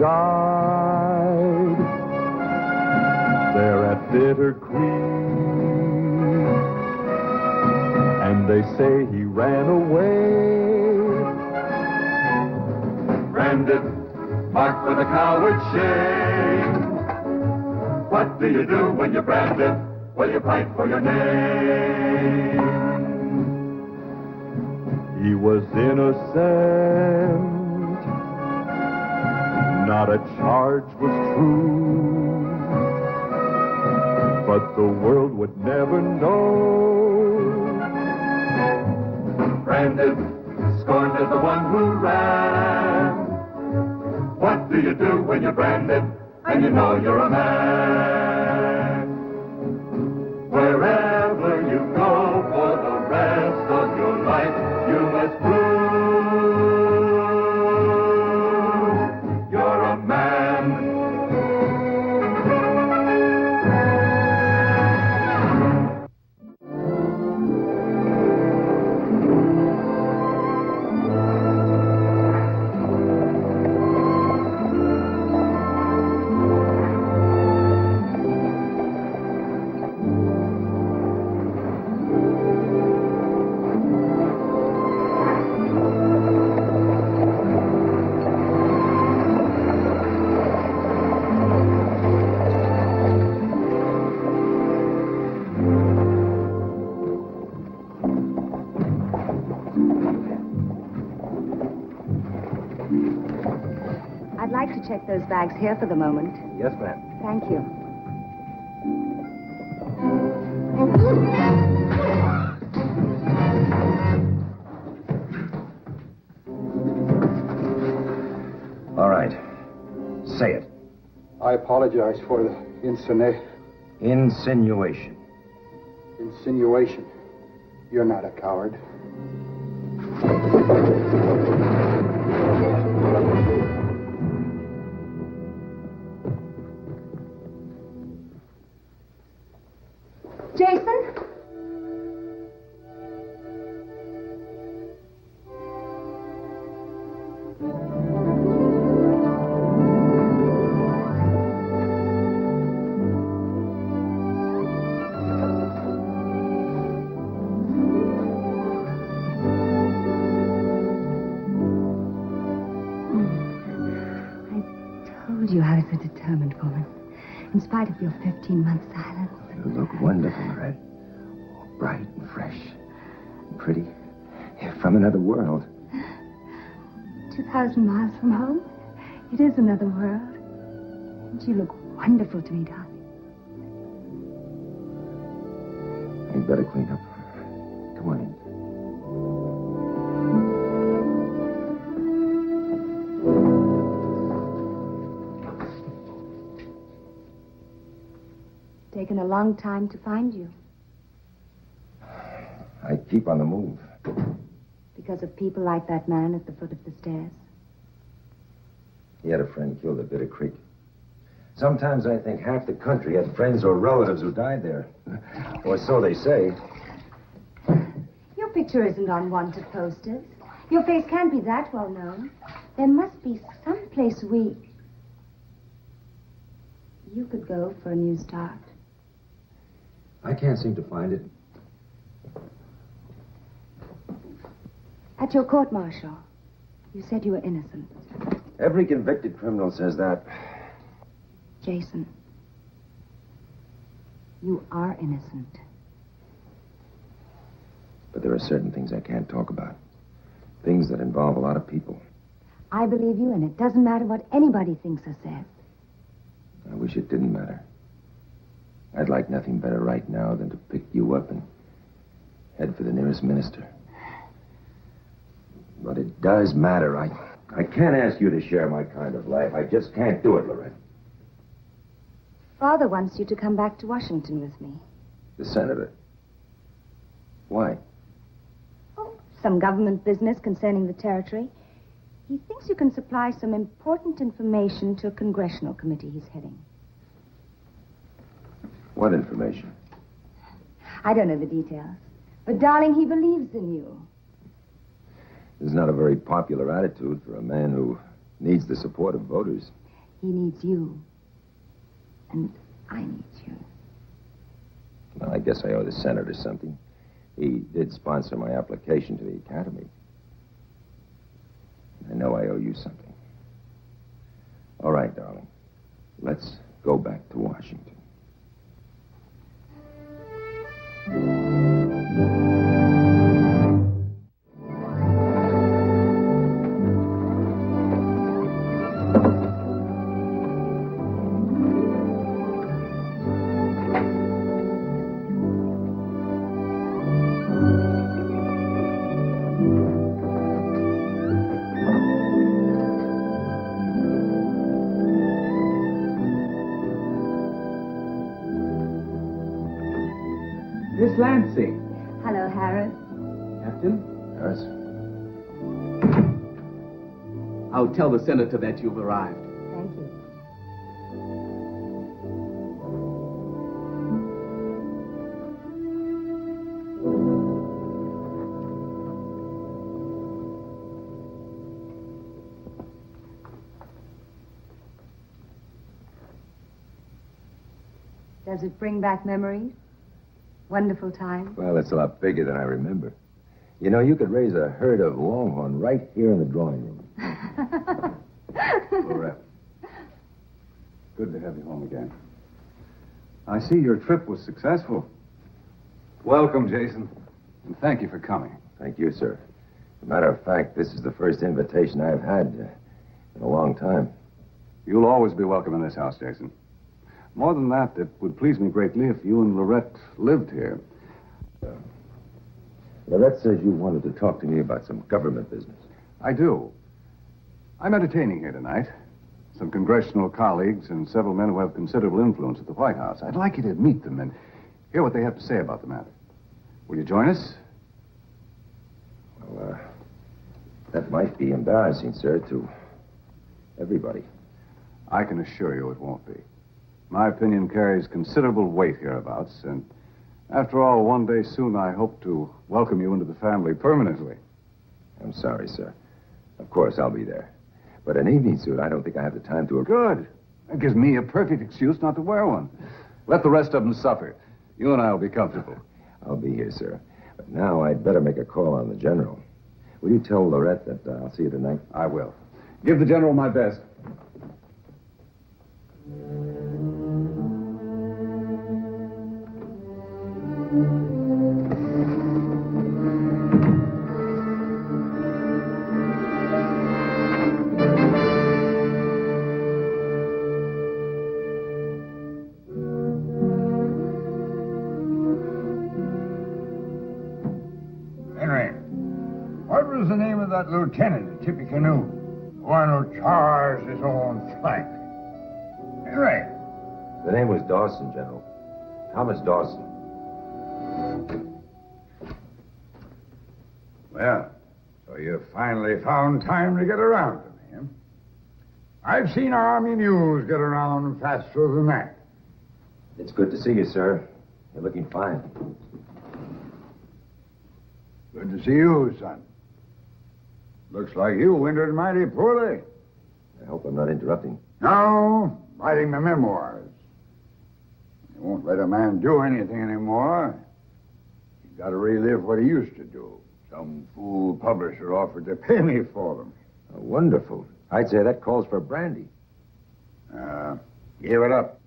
died there at Bitter Creek. And they say he ran away. Branded, marked with a coward's shame. What do you do when you're branded? Well, you fight for your name. He was innocent. Not a charge was true. But the world would never know. Branded, scorned as the one who ran. What do you do when you're branded and you know you're a man? Wherever you go for the rest of your life, you must prove you're a man. I'd like to check those bags here for the moment. Yes, ma'am. Thank you. All right. Say it. I apologize for the Insinuation. insinuation. You're not a coward. Jason? I told you I was a determined woman, in spite of your 15-month silence. You look wonderful, Red. Bright and fresh. And pretty. You're from another world. 2,000 miles from home. It is another world. And you look wonderful to me, darling. You'd better clean up. Come on in. Taken a long time to find you. I keep on the move. Because of people like that man at the foot of the stairs. He had a friend killed at Bitter Creek. Sometimes I think half the country had friends or relatives who died there. Or so they say. Your picture isn't on wanted posters. Your face can't be that well known. There must be some place you could go for a new start. I can't seem to find it. At your court-martial, you said you were innocent. Every convicted criminal says that. Jason, you are innocent. But there are certain things I can't talk about. Things that involve a lot of people. I believe you, and it doesn't matter what anybody thinks or says. I wish it didn't matter. I'd like nothing better right now than to pick you up and head for the nearest minister. But it does matter. I can't ask you to share my kind of life. I just can't do it, Lorette. Father wants you to come back to Washington with me. The senator. Why? Oh, some government business concerning the territory. He thinks you can supply some important information to a congressional committee he's heading. What information? I don't know the details. But, darling, he believes in you. It's not a very popular attitude for a man who needs the support of voters. He needs you. And I need you. Well, I guess I owe the senator something. He did sponsor my application to the academy. I know I owe you something. All right, darling. Let's go back to Washington. Miss Lansing. Hello, Harris. Captain, Harris? I'll tell the senator that you've arrived. Thank you. Does it bring back memories? Wonderful time. Well, it's a lot bigger than I remember. You know, you could raise a herd of longhorn right here in the drawing room. Lorette, good to have you home again. I see your trip was successful. Welcome, Jason, and thank you for coming. Thank you, sir. As a matter of fact, this is the first invitation I've had in a long time. You'll always be welcome in this house, Jason. More than that, it would please me greatly if you and Lorette lived here. Lorette says you wanted to talk to me about some government business. I do. I'm entertaining here tonight. Some congressional colleagues and several men who have considerable influence at the White House. I'd like you to meet them and hear what they have to say about the matter. Will you join us? Well, that might be embarrassing, sir, to everybody. I can assure you it won't be. My opinion carries considerable weight hereabouts, and after all, one day soon I hope to welcome you into the family permanently. I'm sorry, sir. Of course, I'll be there. But an evening suit, I don't think I have the time to... Good. That gives me a perfect excuse not to wear one. Let the rest of them suffer. You and I will be comfortable. I'll be here, sir. But now I'd better make a call on the general. Will you tell Lorette that I'll see you tonight? I will. Give the general my best. Henry, what was the name of that lieutenant in Tippy Canoe? The one who charged his own flank. Henry. The name was Dawson, General. Thomas Dawson. Well, so you finally found time to get around to me, huh? I've seen our Army mules get around faster than that. It's good to see you, sir. You're looking fine. Good to see you, son. Looks like you wintered mighty poorly. I hope I'm not interrupting. No, writing my memoirs. They won't let a man do anything anymore. He's got to relive what he used to do. Some fool publisher offered to pay me for them. Oh, wonderful. I'd say that calls for brandy. Give it up.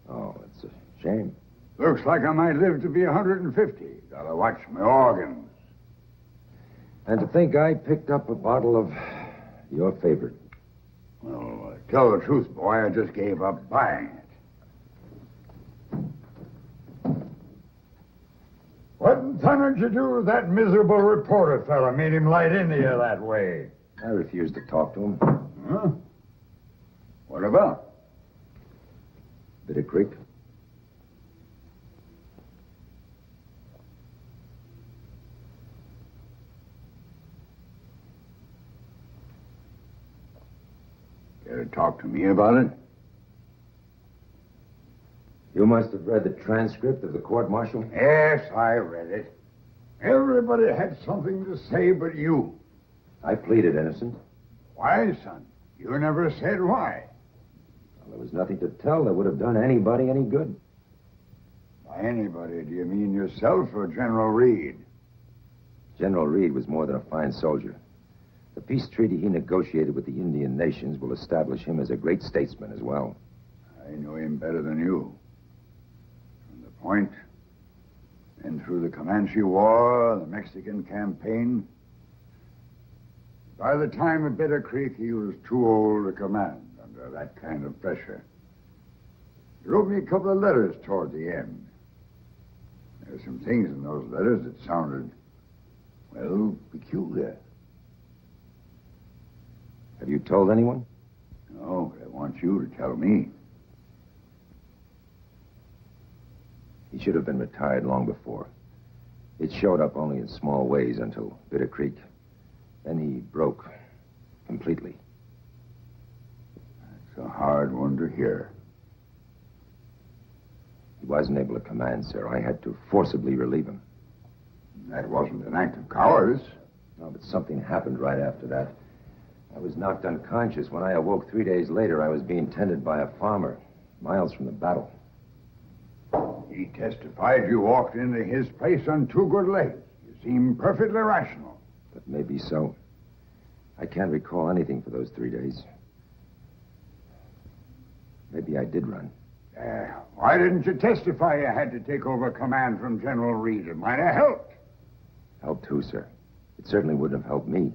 Oh, it's a shame. Looks like I might live to be 150. Gotta watch my organs. And to think I picked up a bottle of your favorite. Well, tell the truth, boy, I just gave up buying it. What in thunder did you do with that miserable reporter fella? Made him light into you that way. I refused to talk to him. Huh? What about? Bitter Creek. Care to talk to me about it? You must have read the transcript of the court-martial. Yes, I read it. Everybody had something to say but you. I pleaded innocent. Why, son? You never said why. There was nothing to tell that would have done anybody any good. By anybody, do you mean yourself or General Reed? General Reed was more than a fine soldier. The peace treaty he negotiated with the Indian nations will establish him as a great statesman as well. I know him better than you. From the point, and through the Comanche War, the Mexican campaign. By the time of Bitter Creek, he was too old to command under that kind of pressure. He wrote me a couple of letters toward the end. There were some things in those letters that sounded, well, peculiar. Have you told anyone? No, but I want you to tell me. He should have been retired long before. It showed up only in small ways until Bitter Creek. Then he broke completely. That's a hard one to hear. He wasn't able to command, sir. I had to forcibly relieve him. That wasn't an act of cowardice. No, but something happened right after that. I was knocked unconscious. When I awoke 3 days later, I was being tended by a farmer, miles from the battle. He testified you walked into his place on two good legs. You seem perfectly rational. But maybe so. I can't recall anything for those 3 days. Maybe I did run. Why didn't you testify you had to take over command from General Reed? It might have helped. Helped who, sir? It certainly wouldn't have helped me.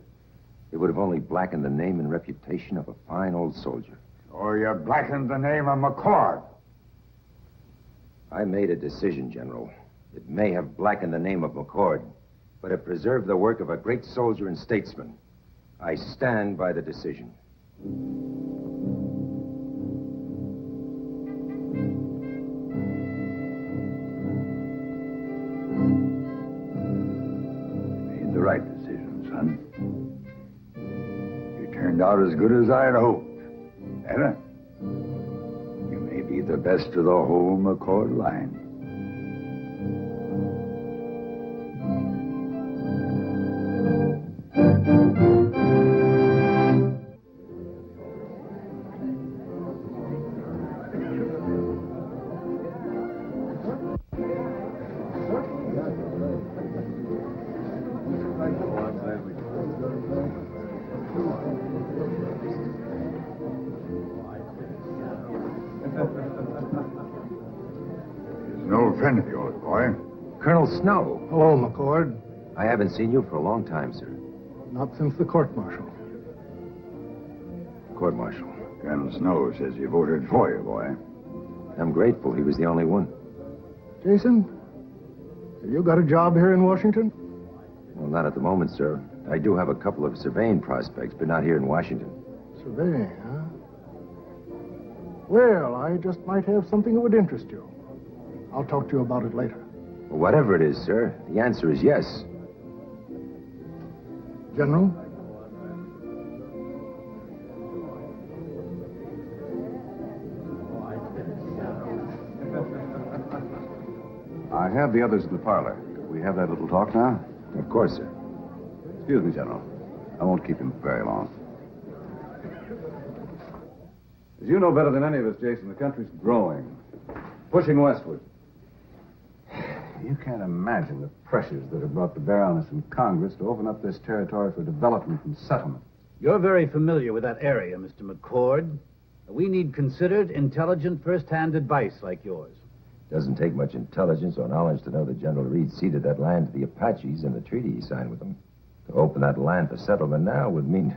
It would have only blackened the name and reputation of a fine old soldier. Or you blackened the name of McCord. I made a decision, General. It may have blackened the name of McCord, but it preserved the work of a great soldier and statesman. I stand by the decision. You made the right decision, son. You turned out as good as I'd hoped. Better. You may be the best of the whole McCord line. He's an old friend of yours, boy. Colonel Snow. Hello, McCord. I haven't seen you for a long time, sir. Not since the court-martial. Court-martial. Colonel Snow says he voted for you, boy. I'm grateful he was the only one. Jason, have you got a job here in Washington? Well, not at the moment, sir. I do have a couple of surveying prospects, but not here in Washington. Surveying, huh? Well, I just might have something that would interest you. I'll talk to you about it later. Well, whatever it is, sir, the answer is yes. General? I have the others in the parlor. Could we have that little talk now? Of course, sir. Excuse me, General. I won't keep him very long. As you know better than any of us, Jason, the country's growing, pushing westward. You can't imagine the pressures that have brought to bear on us in Congress to open up this territory for development and settlement. You're very familiar with that area, Mr. McCord. We need considered, intelligent, first-hand advice like yours. Doesn't take much intelligence or knowledge to know that General Reed ceded that land to the Apaches in the treaty he signed with them. To open that land for settlement now would mean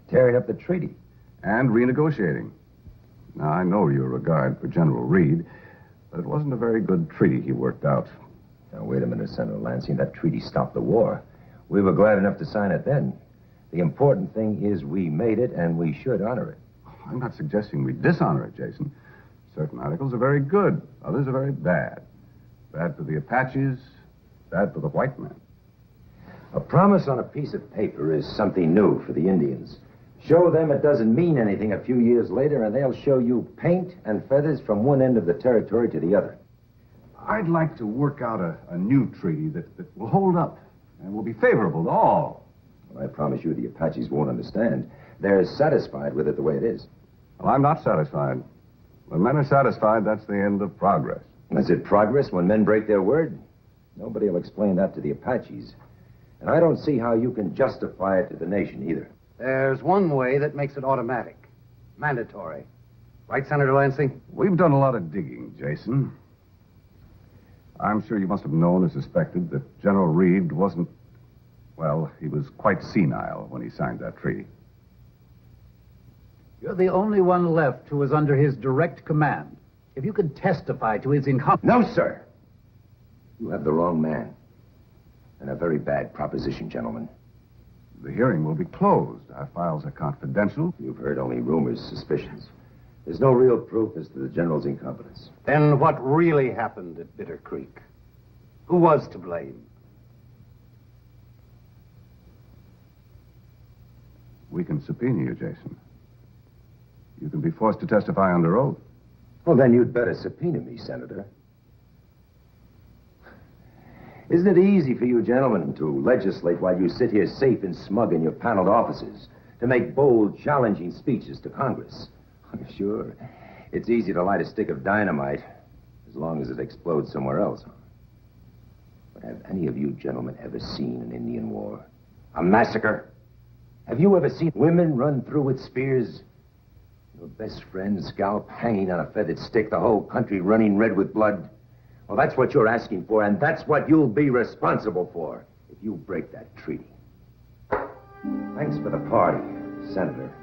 tearing up the treaty. And renegotiating. Now, I know your regard for General Reed, but it wasn't a very good treaty he worked out. Now, wait a minute, Senator Lansing. That treaty stopped the war. We were glad enough to sign it then. The important thing is we made it, and we should honor it. I'm not suggesting we dishonor it, Jason. Certain articles are very good. Others are very bad. Bad for the Apaches, bad for the white man. A promise on a piece of paper is something new for the Indians. Show them it doesn't mean anything a few years later, and they'll show you paint and feathers from one end of the territory to the other. I'd like to work out a new treaty that will hold up and will be favorable to all. Well, I promise you the Apaches won't understand. They're satisfied with it the way it is. Well, I'm not satisfied. When men are satisfied, that's the end of progress. Is it progress when men break their word? Nobody will explain that to the Apaches. And I don't see how you can justify it to the nation either. There's one way that makes it automatic. Mandatory. Right, Senator Lansing? We've done a lot of digging, Jason. I'm sure you must have known or suspected that General Reed wasn't... Well, he was quite senile when he signed that treaty. You're the only one left who was under his direct command. If you could testify to his incompetence... No, sir. You have the wrong man. And a very bad proposition, gentlemen. The hearing will be closed. Our files are confidential. You've heard only rumors, suspicions. There's no real proof as to the general's incompetence. Then what really happened at Bitter Creek? Who was to blame? We can subpoena you, Jason. You can be forced to testify under oath. Well, then you'd better subpoena me, Senator. Isn't it easy for you gentlemen to legislate while you sit here safe and smug in your paneled offices, to make bold, challenging speeches to Congress? Sure, it's easy to light a stick of dynamite as long as it explodes somewhere else. But have any of you gentlemen ever seen an Indian war? A massacre? Have you ever seen women run through with spears? Your best friend's scalp hanging on a feathered stick, the whole country running red with blood? Well, that's what you're asking for, and that's what you'll be responsible for if you break that treaty. Thanks for the party, Senator.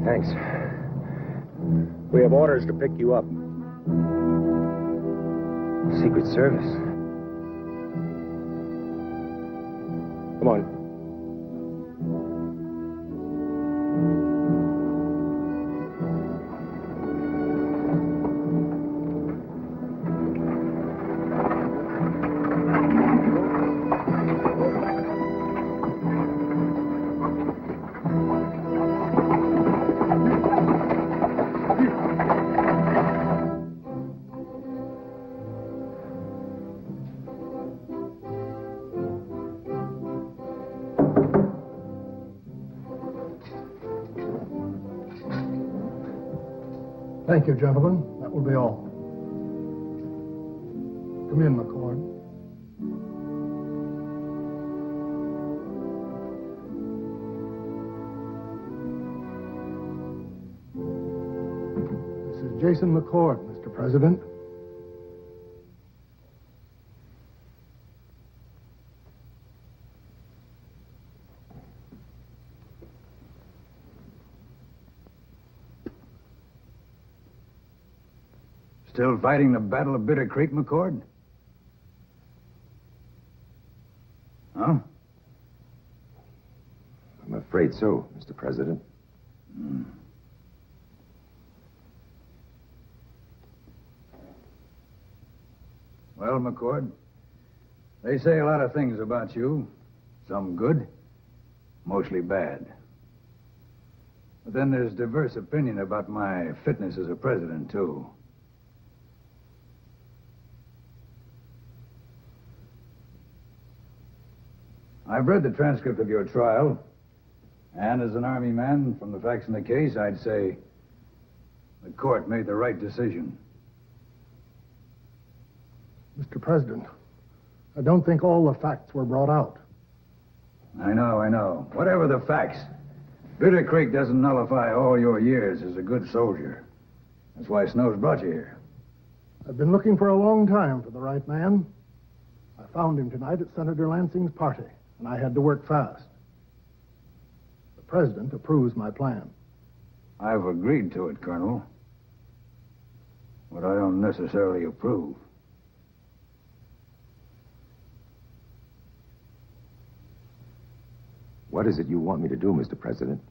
Thanks. We have orders to pick you up. Secret Service. Come on. Thank you, gentlemen. That will be all. Come in, McCord. This is Jason McCord, Mr. President. Still fighting the Battle of Bitter Creek, McCord? Huh? I'm afraid so, Mr. President. Well, McCord, they say a lot of things about you. Some good, mostly bad. But then there's diverse opinion about my fitness as a president, too. I've read the transcript of your trial, and as an Army man, from the facts in the case, I'd say the court made the right decision. Mr. President, I don't think all the facts were brought out. I know. Whatever the facts, Bitter Creek doesn't nullify all your years as a good soldier. That's why Snow's brought you here. I've been looking for a long time for the right man. I found him tonight at Senator Lansing's party, and I had to work fast. The president approves my plan. I've agreed to it, Colonel. But I don't necessarily approve. What is it you want me to do, Mr. President?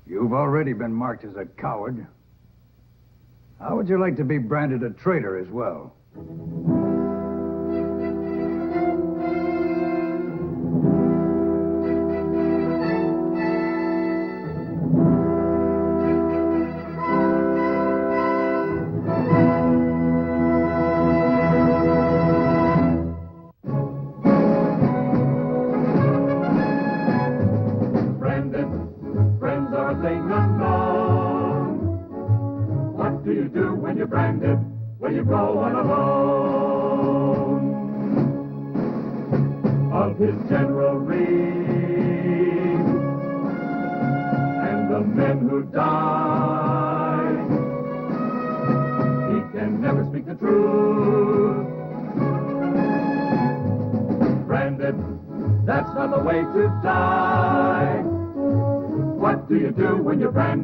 You've already been marked as a coward. How would you like to be branded a traitor as well? When you're branded, where you go on alone. Of his General Reed and the men who died, he can never speak the truth. Branded, that's not the way to die. What do you do when you're branded?